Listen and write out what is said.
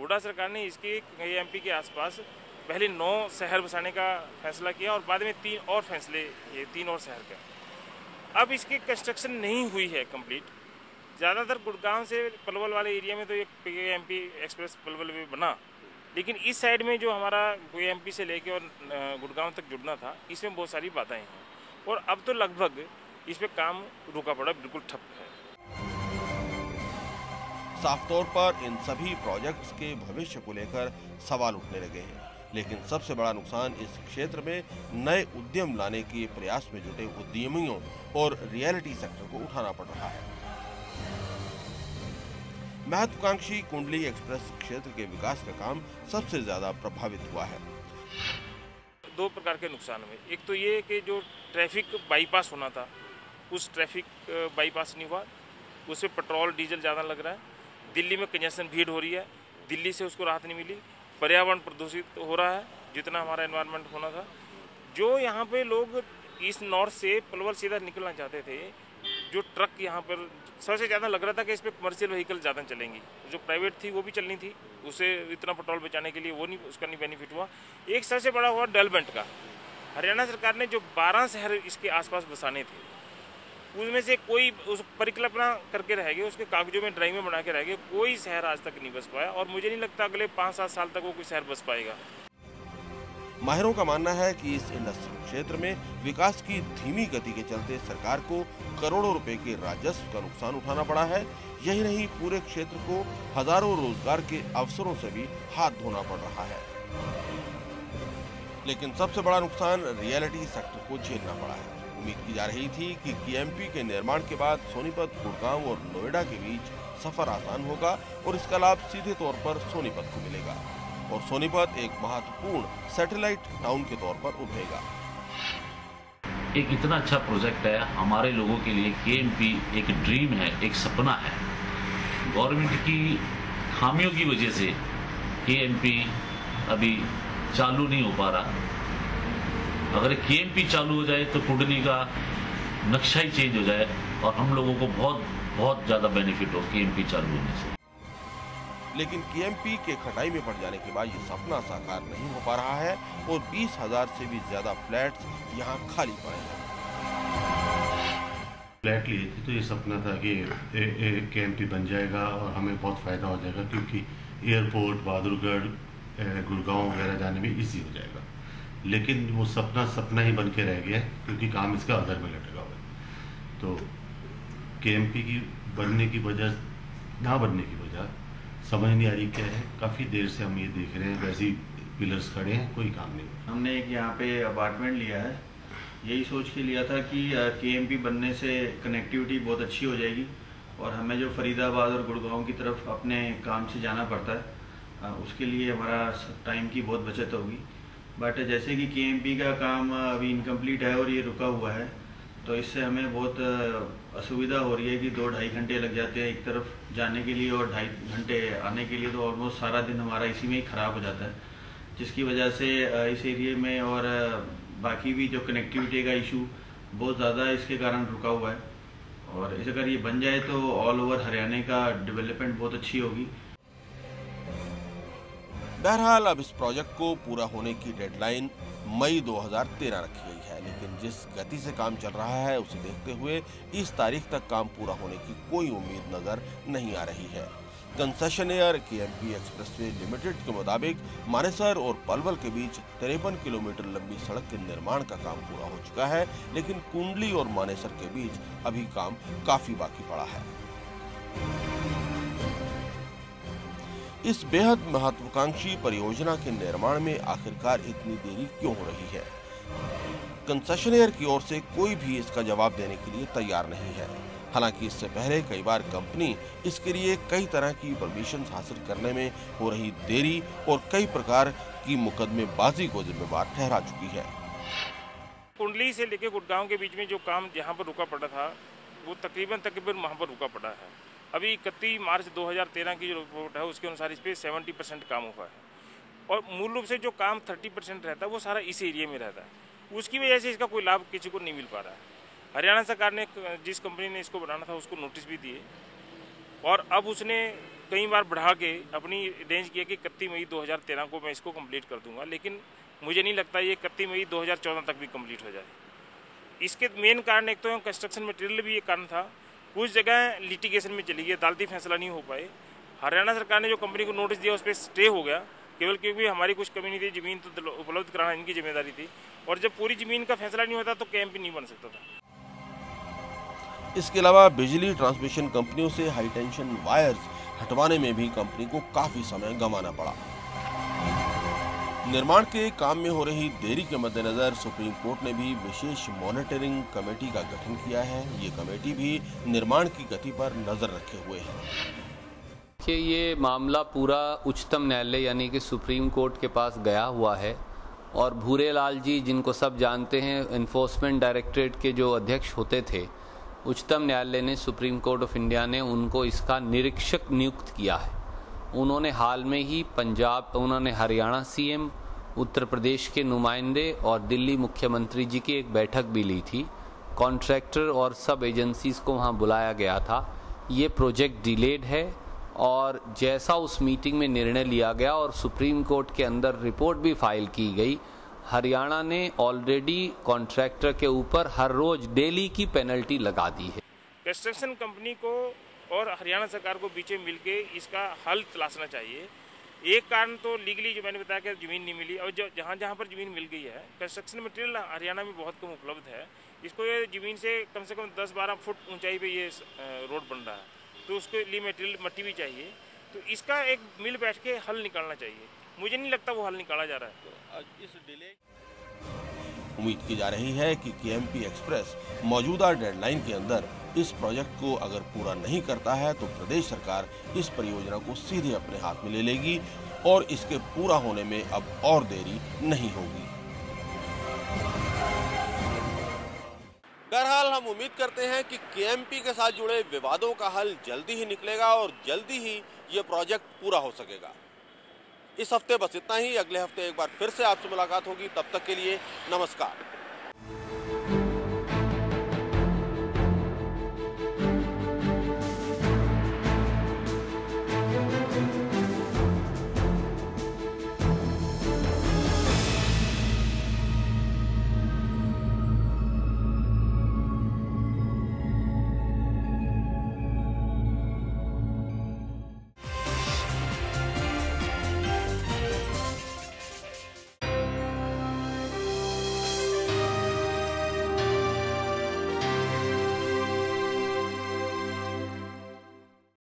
हुड्डा सरकार ने इसके KMP के आसपास पहले 9 शहर बसाने का फैसला किया और बाद में 3 और फैसले, ये 3 और शहर का। अब इसकी कंस्ट्रक्शन नहीं हुई है कंप्लीट। ज़्यादातर गुड़गांव से पलवल वाले एरिया में तो ये KMP एक्सप्रेस पलवल में बना, लेकिन इस साइड में जो हमारा KMP से लेके और गुड़गांव तक जुड़ना था, इसमें बहुत सारी बाधाएं हैं और अब तो लगभग इस पे काम रुका पड़ा, बिल्कुल ठप है। साफ तौर पर इन सभी प्रोजेक्ट्स के भविष्य को लेकर सवाल उठने लगे हैं, लेकिन सबसे बड़ा नुकसान इस क्षेत्र में नए उद्यम लाने के प्रयास में जुटे उद्यमियों और रियलिटी सेक्टर को उठाना पड़ रहा है। महत्वाकांक्षी कुंडली एक्सप्रेस क्षेत्र के विकास का काम सबसे ज्यादा प्रभावित हुआ है। 2 प्रकार के नुकसान हुए। एक तो ये कि जो ट्रैफिक बाईपास होना था, उस ट्रैफिक बाईपास नहीं हुआ, उससे पेट्रोल डीजल ज़्यादा लग रहा है। दिल्ली में कंजेशन भीड़ हो रही है, दिल्ली से उसको राहत नहीं मिली। पर्यावरण प्रदूषित हो रहा है, जितना हमारा एनवायरनमेंट होना था। जो यहाँ पे लोग ईस्ट नॉर्थ से पलवल सीधा निकलना चाहते थे, जो ट्रक यहाँ पर सबसे ज़्यादा लग रहा था कि इस पर कमर्शियल व्हीकल ज़्यादा चलेंगी। जो प्राइवेट थी वो भी चलनी थी, उसे इतना पेट्रोल बचाने के लिए वो नहीं, उसका नहीं बेनिफिट हुआ। एक सबसे बड़ा हुआ डेवलपमेंट का। हरियाणा सरकार ने जो 12 शहर इसके आसपास बसाने थे, उसमें से कोई उस परिकल्पना करके रह गए, उसके कागजों में ड्राइंग में बना के रह गए। कोई शहर आज तक नहीं बस पाया और मुझे नहीं लगता अगले 5-7 साल तक वो कोई शहर बस पाएगा। माहिरों का मानना है कि इस इंडस्ट्रियल क्षेत्र में विकास की धीमी गति के चलते सरकार को करोड़ों रुपए के राजस्व का नुकसान उठाना पड़ा है। यही नहीं, पूरे क्षेत्र को हजारों रोजगार के अवसरों से भी हाथ धोना पड़ रहा है। लेकिन सबसे बड़ा नुकसान रियलिटी सेक्टर को झेलना पड़ा है। उम्मीद की जा रही थी कि KMP के निर्माण के बाद सोनीपत, गुड़गांव और नोएडा के बीच सफर आसान होगा और इसका लाभ सीधे तौर पर सोनीपत को मिलेगा और सोनीपत एक महत्वपूर्ण सैटेलाइट टाउन के तौर पर उभरेगा। एक इतना अच्छा प्रोजेक्ट है हमारे लोगों के लिए। KMP एक ड्रीम है, एक सपना है। गवर्नमेंट की खामियों की वजह से KMP अभी चालू नहीं हो पा रहा। अगर KMP चालू हो जाए तो कुंडली का नक्शा ही चेंज हो जाए और हम लोगों को बहुत ज्यादा बेनिफिट हो KMP चालू होने से। लेकिन KMP के खटाई में पड़ जाने के बाद ये सपना साकार नहीं हो पा रहा है और 20,000 से भी ज्यादा फ्लैट्स यहाँ खाली पड़े हैं। फ्लैट लिए थे तो ये सपना था कि KMP बन जाएगा और हमें बहुत फायदा हो जाएगा, क्योंकि एयरपोर्ट, बहादुरगढ़, गुड़गांव वगैरह जाने में इजी हो जाएगा। लेकिन वो सपना ही बन के रह गया, क्योंकि काम इसका अधर में लटका हुआ है। तो KMP की बनने की वजह, ना बनने की वजह समझ नहीं आ रही क्या है। काफ़ी देर से हम ये देख रहे हैं, वैसे ही पिलर्स खड़े हैं, कोई काम नहीं। हमने एक यहाँ पे अपार्टमेंट लिया है, यही सोच के लिया था कि KMP बनने से कनेक्टिविटी बहुत अच्छी हो जाएगी और हमें जो फरीदाबाद और गुड़गांव की तरफ अपने काम से जाना पड़ता है, उसके लिए हमारा टाइम की बहुत बचत होगी। बट जैसे कि KMP का काम अभी इनकम्प्लीट है और ये रुका हुआ है, तो इससे हमें बहुत असुविधा हो रही है कि 2-2.5 घंटे लग जाते हैं एक तरफ जाने के लिए और 2.5 घंटे आने के लिए। तो ऑलमोस्ट सारा दिन हमारा इसी में ही ख़राब हो जाता है, जिसकी वजह से इस एरिए में और बाकी भी जो कनेक्टिविटी का इशू बहुत ज़्यादा इसके कारण रुका हुआ है। और इस अगर ये बन जाए तो ऑल ओवर हरियाणा का डेवलपमेंट बहुत अच्छी होगी। बहरहाल अब इस प्रोजेक्ट को पूरा होने की डेडलाइन मई 2013 रखी गई है, लेकिन जिस गति से काम चल रहा है उसे देखते हुए इस तारीख तक काम पूरा होने की कोई उम्मीद नजर नहीं आ रही है। कंसेशनियर KMP एक्सप्रेसवे लिमिटेड के मुताबिक मानेसर और पलवल के बीच 53 किलोमीटर लंबी सड़क के निर्माण का काम पूरा हो चुका है, लेकिन कुंडली और मानेसर के बीच अभी काम काफी बाकी पड़ा है। इस बेहद महत्वाकांक्षी परियोजना के निर्माण में आखिरकार इतनी देरी क्यों हो रही है? कंसेशनियर की ओर से कोई भी इसका जवाब देने के लिए तैयार नहीं है। हालांकि इससे पहले कई बार कंपनी इसके लिए कई तरह की परमिशन हासिल करने में हो रही देरी और कई प्रकार की मुकदमेबाजी को जिम्मेवार ठहरा चुकी है। कुंडली से लेकर गुड़गांव के बीच में जो काम जहाँ पर रुका पड़ा था, वो तकरीबन वहाँ पर रुका पड़ा है। अभी 31 मार्च 2013 की जो रिपोर्ट है उसके अनुसार इस पर 70% काम हुआ है और मूल रूप से जो काम 30% रहता है वो सारा इस एरिया में रहता है। उसकी वजह से इसका कोई लाभ किसी को नहीं मिल पा रहा है। हरियाणा सरकार ने जिस कंपनी ने इसको बनाना था उसको नोटिस भी दिए और अब उसने कई बार बढ़ा के अपनी रेंज किया कि 31 मई 2013 को मैं इसको कंप्लीट कर दूंगा, लेकिन मुझे नहीं लगता ये 31 मई 2014 तक भी कंप्लीट हो जाए। इसके मेन कारण एक तो कंस्ट्रक्शन मटेरियल भी एक कारण था, कुछ जगह लिटिगेशन में चली गई, अदालती फैसला नहीं हो पाए। हरियाणा सरकार ने जो कंपनी को नोटिस दिया उस पर स्टे हो गया, केवल क्योंकि हमारी कुछ कमी नहीं थी, ज़मीन तो उपलब्ध कराना इनकी जिम्मेदारी थी, और जब पूरी ज़मीन का फैसला नहीं होता तो KMP नहीं बन सकता था। इसके अलावा बिजली ट्रांसमिशन कंपनियों से हाई टेंशन वायर्स हटवाने में भी कंपनी को काफी समय गंवाना पड़ा। निर्माण के काम में हो रही देरी के मद्देनजर सुप्रीम कोर्ट ने भी विशेष मॉनिटरिंग कमेटी का गठन किया है। ये कमेटी भी निर्माण की गति पर नजर रखे हुए है। कि ये मामला पूरा उच्चतम न्यायालय यानी कि सुप्रीम कोर्ट के पास गया हुआ है, और भूरेलाल जी जिनको सब जानते हैं, एनफोर्समेंट डायरेक्टरेट के जो अध्यक्ष होते थे, उच्चतम न्यायालय ने, सुप्रीम कोर्ट ऑफ इंडिया ने उनको इसका निरीक्षक नियुक्त किया है। उन्होंने हाल में ही उन्होंने हरियाणा CM, उत्तर प्रदेश के नुमाइंदे और दिल्ली मुख्यमंत्री जी की एक बैठक भी ली थी। कॉन्ट्रैक्टर और सब एजेंसीज को वहां बुलाया गया था। ये प्रोजेक्ट डिलेड है, और जैसा उस मीटिंग में निर्णय लिया गया और सुप्रीम कोर्ट के अंदर रिपोर्ट भी फाइल की गई, हरियाणा ने ऑलरेडी कॉन्ट्रैक्टर के ऊपर हर रोज डेली की पेनल्टी लगा दी है। कंस्ट्रक्शन कंपनी को और हरियाणा सरकार को बीच में मिलके इसका हल तलाशना चाहिए। एक कारण तो लीगली जो मैंने बताया कि ज़मीन नहीं मिली, और जहाँ जहाँ पर ज़मीन मिल गई है, कंस्ट्रक्शन मटेरियल हरियाणा में बहुत कम उपलब्ध है। इसको ये ज़मीन से कम 10-12 फुट ऊंचाई पे ये रोड बन रहा है, तो उसके लिए मटेरियल मट्टी भी चाहिए। तो इसका एक मिल बैठ के हल निकालना चाहिए। मुझे नहीं लगता वो हल निकाला जा रहा है। तो इस डिले उम्मीद की जा रही है कि KMP एक्सप्रेस मौजूदा डेडलाइन के अंदर इस प्रोजेक्ट को अगर पूरा नहीं करता है तो प्रदेश सरकार इस परियोजना को सीधे अपने हाथ में ले लेगी और इसके पूरा होने में अब और देरी नहीं होगी। बहरहाल हम उम्मीद करते हैं कि KMP के साथ जुड़े विवादों का हल जल्दी ही निकलेगा और जल्दी ही ये प्रोजेक्ट पूरा हो सकेगा। इस हफ्ते बस इतना ही। अगले हफ्ते एक बार फिर से आपसे मुलाकात होगी। तब तक के लिए नमस्कार।